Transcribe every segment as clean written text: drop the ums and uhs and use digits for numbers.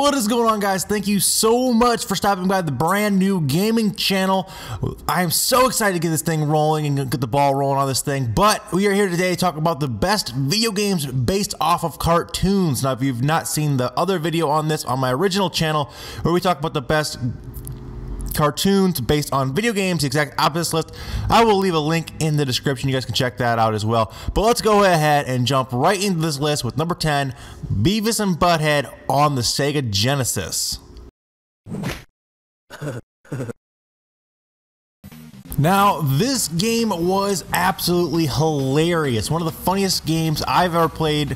What is going on, guys? Thank you so much for stopping by the brand new gaming channel. I am so excited to get this thing rolling and get the ball rolling on this thing. But we are here today to talk about the best video games based off of cartoons. Now, if you've not seen the other video on this on my original channel where we talk about the best cartoons based on video games, the exact opposite list, I will leave a link in the description. You guys can check that out as well. But let's go ahead and jump right into this list with number 10, Beavis and Butthead on the Sega Genesis. Now, this game was absolutely hilarious. One of the funniest games I've ever played.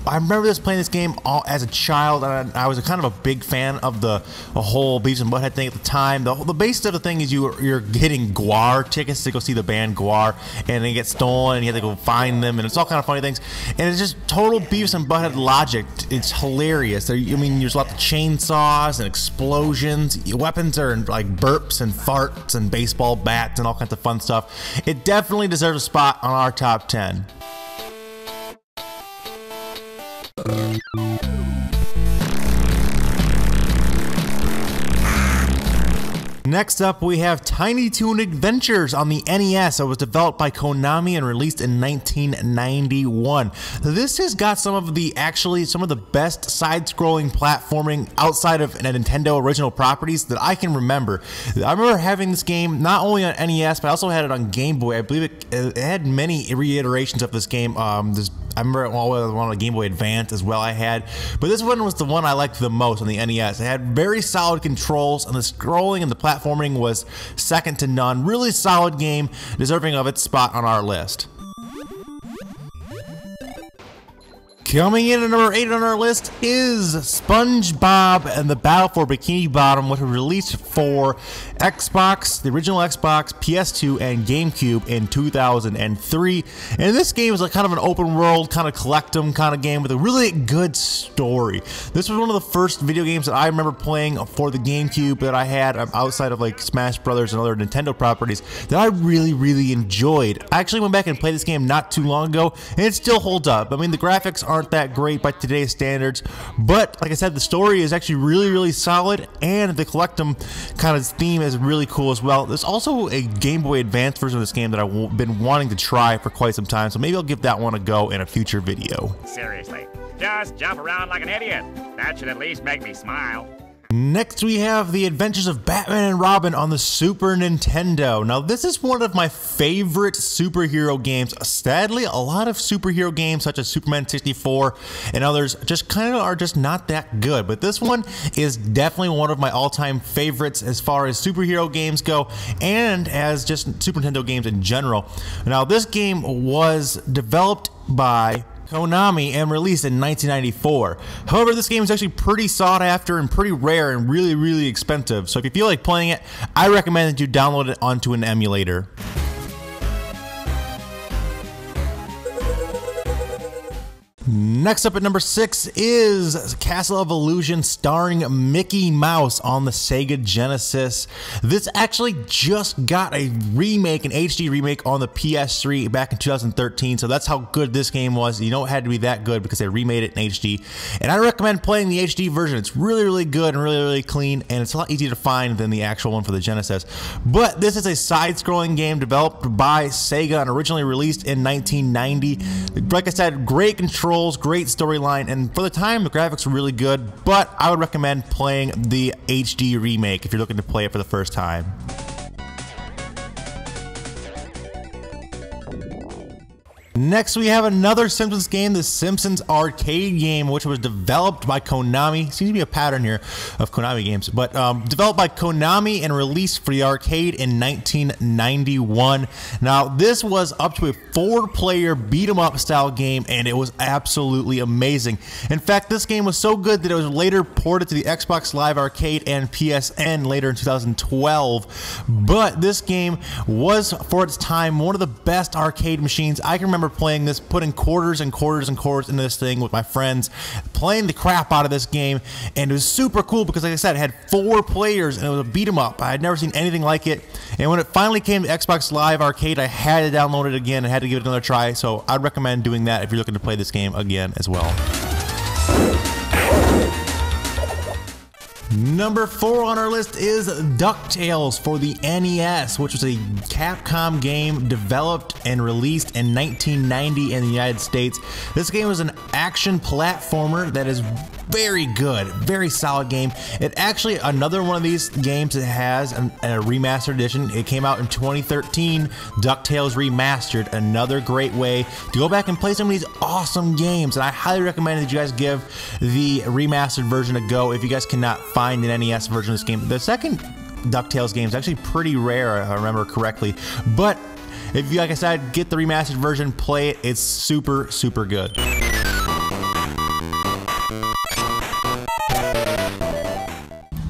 I remember playing this game as a child, and I was kind of a big fan of the whole Beavis and Butthead thing at the time. The basis of the thing is you're getting GWAR tickets to go see the band GWAR, and they get stolen, and you have to go find them, and it's all kind of funny things. And it's just total Beavis and Butthead logic. It's hilarious. I mean, there's lots of chainsaws and explosions. Weapons are like burps and farts and baseball bats and all kinds of fun stuff. It definitely deserves a spot on our top 10. Next up, we have Tiny Toon Adventures on the NES. It was developed by Konami and released in 1991. This has got some of the best side-scrolling platforming outside of Nintendo original properties that I can remember. I remember having this game not only on NES, but I also had it on Game Boy. I believe it had many reiterations of this game. I remember one on the Game Boy Advance as well I had, but this one was the one I liked the most on the NES. It had very solid controls, and the scrolling and the platforming was second to none. Really solid game, deserving of its spot on our list. Coming in at number 8 on our list is SpongeBob and the Battle for Bikini Bottom, which was released for Xbox, the original Xbox, PS2, and GameCube in 2003. And this game was like kind of an open world, kind of collect 'em kind of game with a really good story. This was one of the first video games that I remember playing for the GameCube that I had outside of like Smash Brothers and other Nintendo properties that I really enjoyed. I actually went back and played this game not too long ago, and it still holds up. I mean, the graphics aren't that great by today's standards, but like I said, the story is actually really solid, and the collect 'em kind of theme is really cool as well. There's also a Game Boy Advance version of this game that I've been wanting to try for quite some time, so maybe I'll give that one a go in a future video. Seriously, just jump around like an idiot. That should at least make me smile. Next, we have The Adventures of Batman and Robin on the Super Nintendo. Now, this is one of my favorite superhero games. Sadly, a lot of superhero games such as Superman 64 and others are just not that good. But this one is definitely one of my all-time favorites as far as superhero games go, and as just Super Nintendo games in general. Now, this game was developed by Konami and released in 1994. However, this game is actually pretty sought after and pretty rare and really expensive. So if you feel like playing it, I recommend that you download it onto an emulator. Next up at number 6 is Castle of Illusion starring Mickey Mouse on the Sega Genesis. This actually just got a remake, an HD remake on the PS3 back in 2013, so that's how good this game was. You know it had to be that good because they remade it in HD, and I recommend playing the HD version. It's really good and really clean, and it's a lot easier to find than the actual one for the Genesis. But this is a side-scrolling game developed by Sega and originally released in 1990. Like I said, great controls, great storyline, and for the time the graphics were really good, but I would recommend playing the HD remake if you're looking to play it for the first time. Next, we have another Simpsons game, the Simpsons arcade game, which was developed by Konami. Seems to be a pattern here of Konami games, but developed by Konami and released for the arcade in 1991. Now, this was up to a 4-player beat-em-up style game, and it was absolutely amazing. In fact, this game was so good that it was later ported to the Xbox Live Arcade and PSN later in 2012. But this game was, for its time, one of the best arcade machines. I can remember playing this, putting quarters and quarters and quarters into this thing with my friends, playing the crap out of this game, and it was super cool because, like I said, it had 4 players and it was a beat 'em up. I had never seen anything like it, and when it finally came to Xbox Live Arcade, I had to download it again and had to give it another try, so I'd recommend doing that if you're looking to play this game again as well. Number 4 on our list is DuckTales for the NES, which was a Capcom game developed and released in 1990 in the United States. This game was an action platformer that is very good, very solid game. It actually, another one of these games that has a remastered edition. It came out in 2013, DuckTales Remastered, another great way to go back and play some of these awesome games. And I highly recommend that you guys give the remastered version a go if you guys cannot find an NES version of this game. The second DuckTales game is actually pretty rare, if I remember correctly. But if you, like I said, get the remastered version, play it. It's super, super good.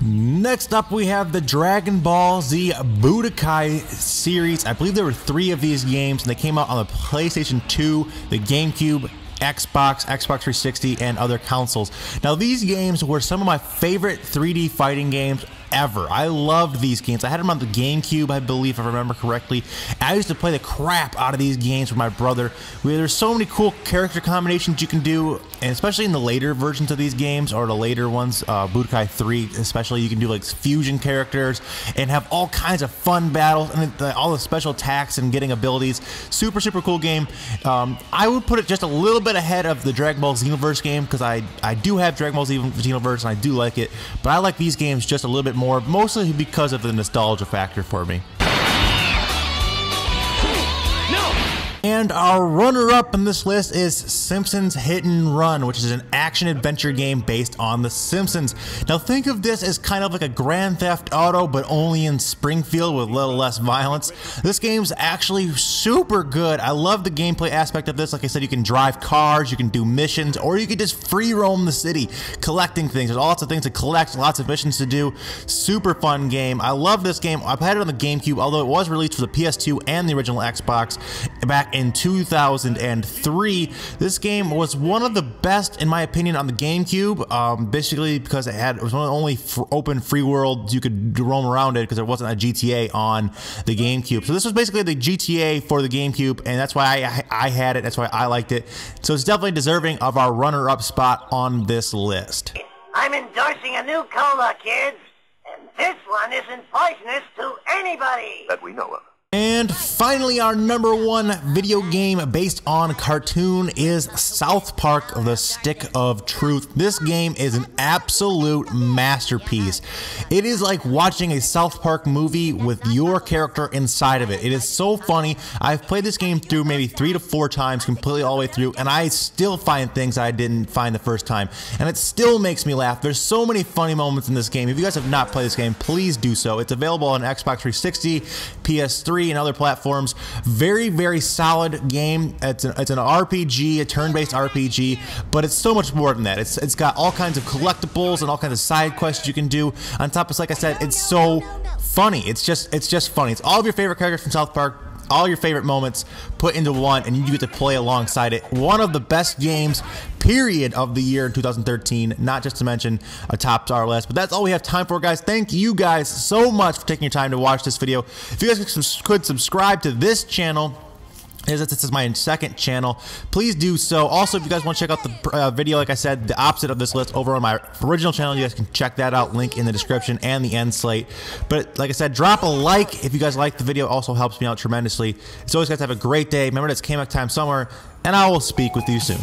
Next up, we have the Dragon Ball Z Budokai series. I believe there were 3 of these games, and they came out on the PlayStation 2, the GameCube, Xbox 360, and other consoles. Now, these games were some of my favorite 3D fighting games ever. I loved these games. I had them on the GameCube, I believe, if I remember correctly. I used to play the crap out of these games with my brother. There's so many cool character combinations you can do, and especially in the later versions of these games, or the later ones, Budokai 3 especially, you can do like fusion characters and have all kinds of fun battles and all the special attacks and getting abilities. Super, super cool game. I would put it just a little bit ahead of the Dragon Ball Xenoverse game, because I do have Dragon Ball Xenoverse and I do like it, but I like these games just a little bit more, mostly because of the nostalgia factor for me. And our runner-up in this list is Simpsons Hit and Run, which is an action-adventure game based on The Simpsons. Now think of this as kind of like a Grand Theft Auto, but only in Springfield with a little less violence. This game's actually super good. I love the gameplay aspect of this. Like I said, you can drive cars, you can do missions, or you can just free roam the city collecting things. There's lots of things to collect, lots of missions to do. Super fun game. I love this game. I've had it on the GameCube, although it was released for the PS2 and the original Xbox back in 2003. This game was one of the best, in my opinion, on the GameCube, basically because it was one of the only open free worlds you could roam around it, because there wasn't a GTA on the GameCube. So this was basically the GTA for the GameCube, and that's why I had it. That's why I liked it. So it's definitely deserving of our runner-up spot on this list. I'm endorsing a new cola, kids, and this one isn't poisonous to anybody that we know of. And finally, our number 1 video game based on cartoon is South Park: The Stick of Truth. This game is an absolute masterpiece. It is like watching a South Park movie with your character inside of it. It is so funny. I've played this game through maybe 3 to 4 times, completely all the way through, and I still find things I didn't find the first time, and it still makes me laugh. There's so many funny moments in this game. If you guys have not played this game, please do so. It's available on Xbox 360, PS3, and other platforms. Very, very solid game. It's an RPG, a turn-based RPG, but it's so much more than that. It's got all kinds of collectibles and all kinds of side quests you can do. On top of, like I said, it's so funny. It's just funny. It's all of your favorite characters from South Park, all your favorite moments put into one, and you get to play alongside it. One of the best games, period, of the year in 2013, not just to mention a top our list. But that's all we have time for, guys. Thank you guys so much for taking your time to watch this video. If you guys could subscribe to this channel, this is my 2nd channel, please do so. Also, if you guys want to check out the video, like I said, the opposite of this list, over on my original channel, you guys can check that out, link in the description and the end slate. But like I said, drop a like if you guys like the video. It also helps me out tremendously. As always, guys, have a great day. Remember, it's Kamek time somewhere, and I will speak with you soon.